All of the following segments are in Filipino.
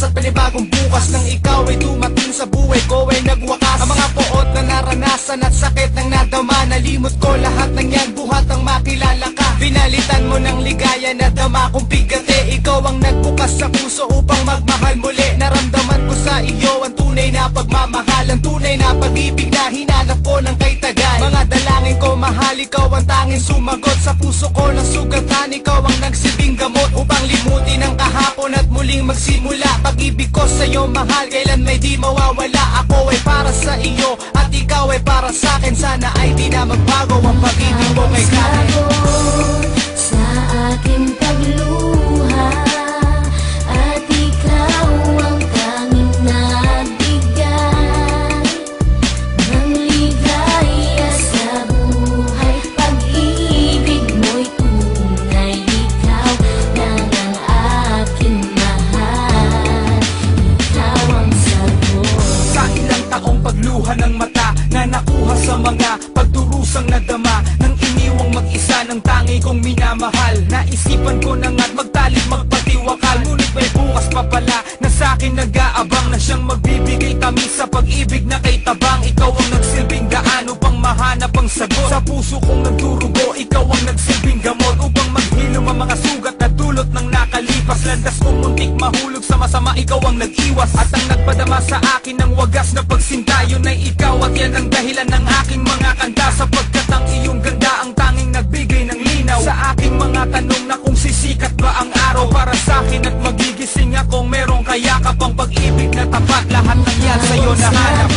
lakas at panibagong bukas. Nang ikaw ay dumating sa buhay ko ay nagwakas. Ang mga poot na naranasan at sakit ng nadama, nalimot ko lahat ng yan buhat ang makilala ka. Pinalitan mo ng ligaya na dama kong bigate. Ikaw ang nagbukas sa puso upang magmahal muli. Naramdaman ko sa iyo ang tunay na pagmamahal, ang tunay na pag-ibig na hinanap ko ng kay tagal. Mga dalangin ko mahal, ikaw ang tanging sumagot. Sa puso ko ng sugatan, ikaw ang nagsilbing gamot upang limutin ang kahapon at muling magsimula. Pag-ibig ko sa iyo mahal, kailan may di mawawala. Ako ay para sa iyo at ikaw ay para sa akin. Sana ay di na magbago ang pag-ibig mo kay Karen. Sa aking pagluha at ikaw ang tanging nagbigay ng ligaya sa buhay. Pag-ibig mo'y tunay, ikaw lang ang aking mahal. Ikaw ang sagot. Sa ilang taong pagluha ng mata na nakuha sa mga pagdurusang nadama, nang iniwang mag-isa ng tangi kong minamahal. Naisipan ko na nga't magtalik magpatiwakal, ngunit may bukas pa pala na sa'kin nag-aabang, na siyang magbibigay tamis sa pag-ibig na kay tabang. Ikaw ang nagsilbing daan upang mahanap ang sagot. Sa puso kong nagdurugo, ikaw ang nagsilbing gamot upang maghilom ang mga sugat na dulot ng nakalipas. Landas kong muntik mahulog sa masama, ikaw ang nag-iwas at ang nagpadama sa akin ng wagas na pagsinta. Yun ay ikaw at yan ang dahilan ng aking mga kanta, sapagkat ang iyong ganda ang tanging nagbigay ng linaw sa aking mga tanong na kung sisikat ba ang araw para sa akin, at magigising akong merong kayakap ang pag-ibig na tapat. Lahat ng yan sa'yo nahanap.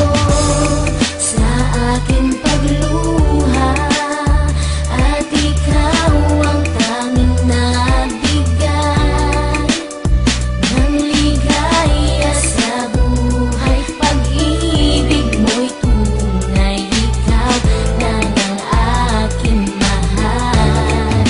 Sa aking pagluha at ikaw ang tanging nagbigay ng ligaya sa buhay. Pag-ibig mo'y tunay, ikaw lang ang aking mahal.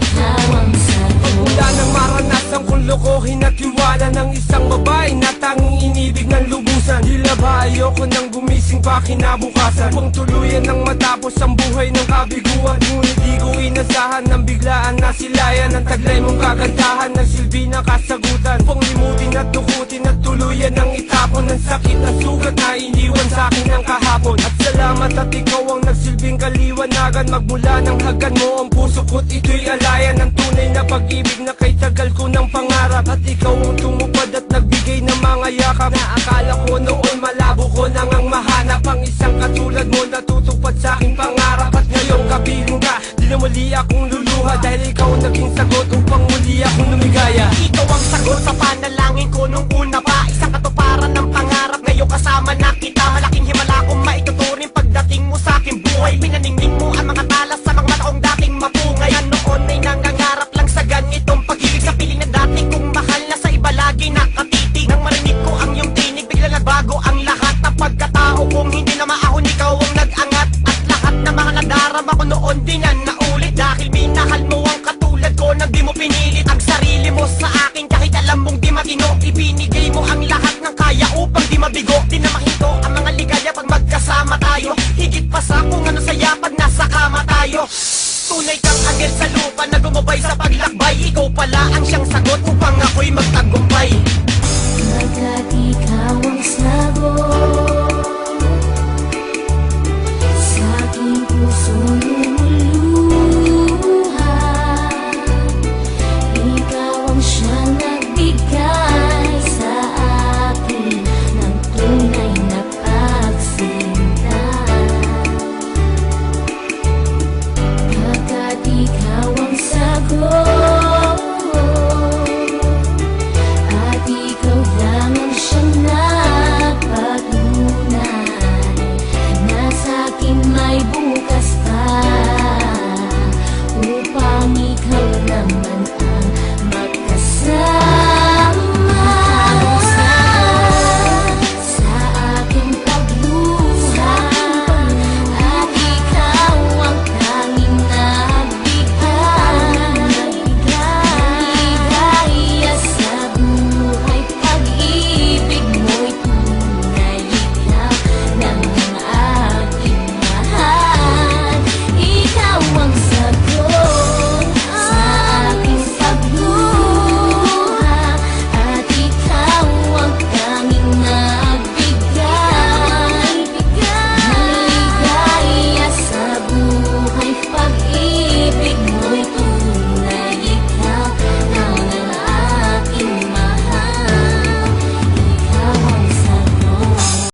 Ikaw ang sagot. Mula nang maranasan kong lokohin at iwala ng isang babae na tanging inibig ng lubusan, tila ba ayoko nang gumising pa kinabukasan, upang tuluyan nang matapos ang buhay ng kabiguan. Ngunit di ko inasahan nang biglaan na silayan ang taglay mong kagandahan ng silbi na kasagutan, upang limutin at dukutin at tuluyan ang itapon ng sakit na sugat na iniwan sa akin ng kahapon. At salamat at ikaw ang nagsilbing kaliwanagan, magmula ng hagan mo ang puso ko't ito'y alayan ng tunay na pag-ibig na kay tagal ko ng pangarap. At ikaw ang tumupad at nagbigay ng mga yakap na akala ko noon malabo ko nang ang mahanap ang isang katulad mo na tutupad sa aking pangarap. At ngayong kapiling ka, di na muli akong luluha, dahil ikaw ang naging sagot upang muli akong lumigaya. Ikaw ang sagot sa panalangin ko nung una pa, isang katuparan ng pangarap. Ngayon kasama na kita, malaking himala kong maituturing pagdating mo sa aking buhay. Pinaningning mo ang mga talas sa mga mataong dating mapungay. Noon ay nangangarap lang sa ganitong pag-ibig, sa piling na dating kong mahal na sa iba lagi nakatitig. Nang marinig ko ang iyong tinig, bigla nagbago ang lahat ng pagkatao kong hindi na maahon. Ikaw ang nag-angat at lahat na mga nadarama ko noon di na naulit, dahil minahal mo ang katulad ko nang di mo pinilit ang sarili mo sa akin kahit alam mong di matino. Ibinigay mo ang lahat ng kaya upang di mabigo, di na mahinto ang mga ligaya pag magkasama tayo. Higit pa sa kung ano saya pag nasa kama tayo. Tunay kang anghel sa lupa na gumabay sa paglakbay. Ikaw pala ang siyang sagot upang ako'y magtagumpay.